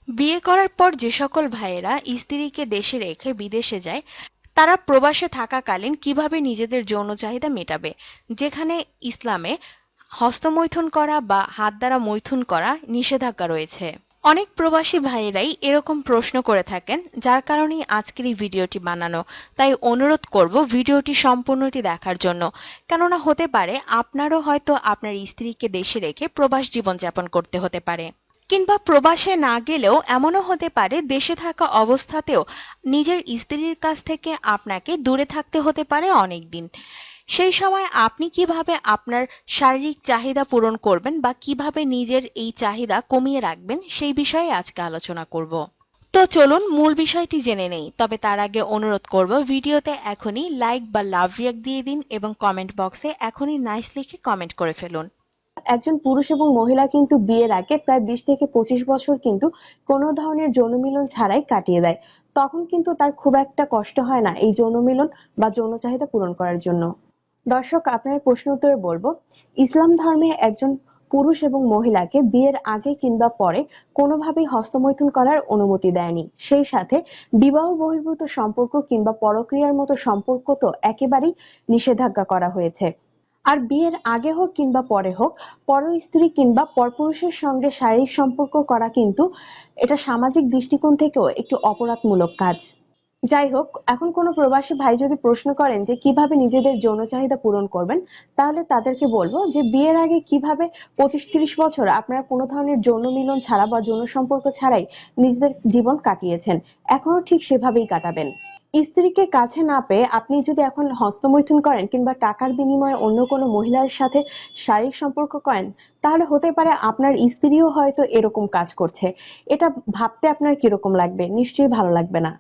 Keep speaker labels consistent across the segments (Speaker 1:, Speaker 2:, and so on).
Speaker 1: বিয়ে করার পর যে সকল ভাইয়েরা স্ত্রীকে দেশে রেখে বিদেশে যায় তারা প্রবাসে থাকাকালীন কিভাবে নিজেদের যৌন চাহিদা মেটাবে, যেখানে ইসলামে হস্তমৈথুন করা বা হাত দ্বারা মৈথুন করা নিষেধাজ্ঞা রয়েছে। অনেক প্রবাসী ভাইয়েরাই এরকম প্রশ্ন করে থাকেন, যার কারণেই আজকের এই ভিডিওটি বানানো। তাই অনুরোধ করব ভিডিওটি সম্পূর্ণটি দেখার জন্য, কেননা হতে পারে আপনারও হয়তো আপনার স্ত্রীকে দেশে রেখে প্রবাস জীবনযাপন করতে হতে পারে, কিংবা প্রবাসে না গেলেও এমনও হতে পারে দেশে থাকা অবস্থাতেও নিজের স্ত্রীর কাছ থেকে আপনাকে দূরে থাকতে হতে পারে অনেক দিন। সেই সময় আপনি কিভাবে আপনার শারীরিক চাহিদা পূরণ করবেন বা কিভাবে নিজের এই চাহিদা কমিয়ে রাখবেন সেই বিষয়ে আজকে আলোচনা করব। তো চলুন মূল বিষয়টি জেনে নেই। তবে তার আগে অনুরোধ করব ভিডিওতে এখনই লাইক বা লাভ রিয়াক্ট দিয়ে দিন এবং কমেন্ট বক্সে এখনই নাইস লিখে কমেন্ট করে ফেলুন।
Speaker 2: একজন পুরুষ এবং মহিলা কিন্তু বিয়ের আগে প্রায় 20 থেকে 25 বছর কিন্তু কোনো ধরনের যৌন মিলন ছাড়াই কাটিয়ে দেয়। তখন কিন্তু তার খুব একটা কষ্ট হয় না এই যৌন মিলন বা যৌন চাহিদা পূরণ করার জন্য। দর্শক, আপনার প্রশ্ন উত্তরে বলবো, ইসলাম ধর্মে একজন পুরুষ এবং মহিলাকে বিয়ের আগে কিংবা পরে কোনোভাবেই হস্তমৈথুন করার অনুমতি দেয়নি। সেই সাথে বিবাহ বহির্ভূত সম্পর্ক কিংবা পরক্রিয়ার মতো সম্পর্ক তো একেবারেই নিষেধাজ্ঞা করা হয়েছে। আর বিয়ের আগে হোক কিংবা পরে হোক, পর স্ত্রী কিংবা পরপুরুষের সঙ্গে শারীরিক সম্পর্ক করা কিন্তু এটা সামাজিক দৃষ্টিকোণ থেকেও একটু অপরাধমূলক কাজ। যাই হোক, এখন কোনো প্রবাসী ভাই যদি প্রশ্ন করেন যে কিভাবে নিজেদের যৌন চাহিদা পূরণ করবেন, তাহলে তাদেরকে বলবো যে বিয়ের আগে কিভাবে 25-30 বছর আপনারা কোনো ধরনের যৌন মিলন ছাড়া বা যৌন সম্পর্ক ছাড়াই নিজেদের জীবন কাটিয়েছেন, এখনো ঠিক সেভাবেই কাটাবেন। স্ত্রীকে কাছে না পেয়ে আপনি যদি এখন হস্তমৈথুন করেন কিংবা টাকার বিনিময়ে অন্য কোনো মহিলার সাথে শারীরিক সম্পর্ক করেন, তাহলে হতে পারে আপনার স্ত্রীও হয়তো এরকম কাজ করছে। এটা ভাবতে আপনার কিরকম লাগবে? নিশ্চয়ই ভালো লাগবে না।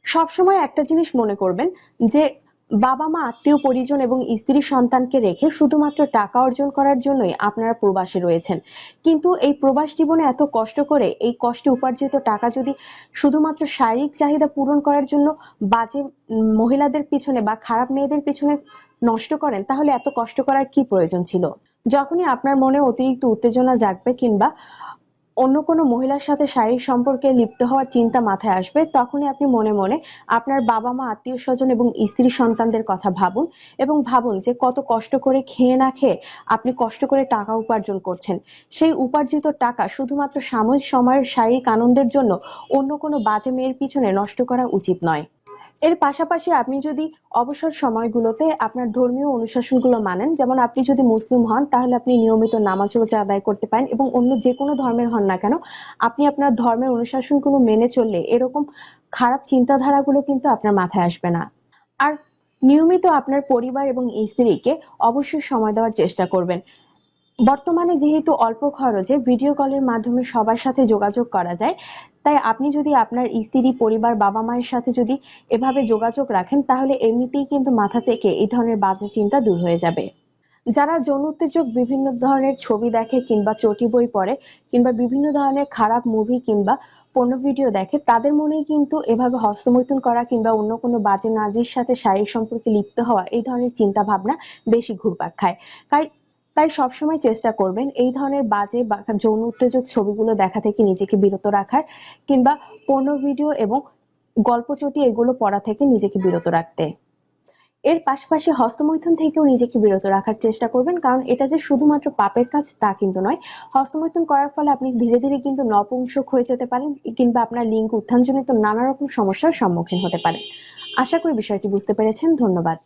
Speaker 2: সবসময় একটা জিনিস মনে করবেন যে বাবা মা আত্মীয় পরিজন এবং স্ত্রী সন্তানকে রেখে শুধুমাত্র টাকা অর্জন করার জন্যই আপনারা প্রবাসে রয়েছেন। কিন্তু এই প্রবাস জীবনে এত কষ্ট করে এই কষ্টে উপার্জিত টাকা যদি শুধুমাত্র শারীরিক চাহিদা পূরণ করার জন্য বাজে মহিলাদের পিছনে বা খারাপ মেয়েদের পিছনে নষ্ট করেন, তাহলে এত কষ্ট করার কি প্রয়োজন ছিল? যখনই আপনার মনে অতিরিক্ত উত্তেজনা জাগবে কিংবা অন্য কোনো মহিলার সাথে শারীরিক সম্পর্কে লিপ্ত হওয়ার চিন্তা মাথায় আসবে, তখনই আপনি মনে মনে আপনার বাবা মা আত্মীয় স্বজন এবং স্ত্রী সন্তানদের কথা ভাবুন এবং ভাবুন যে কত কষ্ট করে খেয়ে না খেয়ে আপনি কষ্ট করে টাকা উপার্জন করছেন। সেই উপার্জিত টাকা শুধুমাত্র সাময়িক সময়ের শারীরিক আনন্দের জন্য অন্য কোনো বাজে মেয়ের পিছনে নষ্ট করা উচিত নয়। এর পাশাপাশি আপনি যদি অবসর সময়গুলোতে আপনার ধর্মীয় অনুশাসনগুলো মানেন, যেমন আপনি যদি মুসলিম হন তাহলে আপনি নিয়মিত নামাজ রোজা আদায় করতে পারেন এবং অন্য যে কোনো ধর্মের হন না কেন, আপনি আপনার ধর্মের অনুশাসনগুলো মেনে চললে এরকম খারাপ চিন্তাধারাগুলো কিন্তু আপনার মাথায় আসবে না। আর নিয়মিত আপনার পরিবার এবং স্ত্রীকে অবশ্যই সময় দেওয়ার চেষ্টা করবেন। বর্তমানে যেহেতু অল্প খরচে ভিডিও কলের মাধ্যমে সবার সাথে যোগাযোগ করা যায়, তাই আপনি যদি আপনার স্ত্রী পরিবার বাবা মায়ের সাথে যদি এভাবে যোগাযোগ রাখেন, তাহলে এমনিতেই কিন্তু মাথা থেকে এই ধরনের বাজে চিন্তা দূর হয়ে যাবে। যারা যৌন উত্তেজক বিভিন্ন ধরনের ছবি দেখে কিংবা চটি বই পড়ে কিংবা বিভিন্ন ধরনের খারাপ মুভি কিংবা পর্নো ভিডিও দেখে, তাদের মনেই কিন্তু এভাবে হস্তমৈথুন করা কিংবা অন্য কোনো বাজে নারীর সাথে শারীরিক সম্পর্কে লিপ্ত হওয়া এই ধরনের চিন্তা ভাবনা বেশি ঘুরপাক খায়। তাই তাই সবসময় চেষ্টা করবেন এই ধরনের বাজে বা যৌন উত্তেজক ছবিগুলো দেখা থেকে নিজেকে বিরত রাখার, কিংবা পর্নো ভিডিও এবং গল্পচটি এগুলো পড়া থেকে নিজেকে বিরত রাখতে। এর পাশাপাশি হস্তমৈথুন থেকেও নিজেকে বিরত রাখার চেষ্টা করবেন, কারণ এটা যে শুধুমাত্র পাপের কাজ তা কিন্তু নয়। হস্তমৈথুন করার ফলে আপনি ধীরে ধীরে কিন্তু নপুংসক হয়ে যেতে পারেন কিংবা আপনার লিঙ্গ উত্থানজনিত নানা রকম সমস্যার সম্মুখীন হতে পারেন। আশা করি বিষয়টি বুঝতে পেরেছেন। ধন্যবাদ।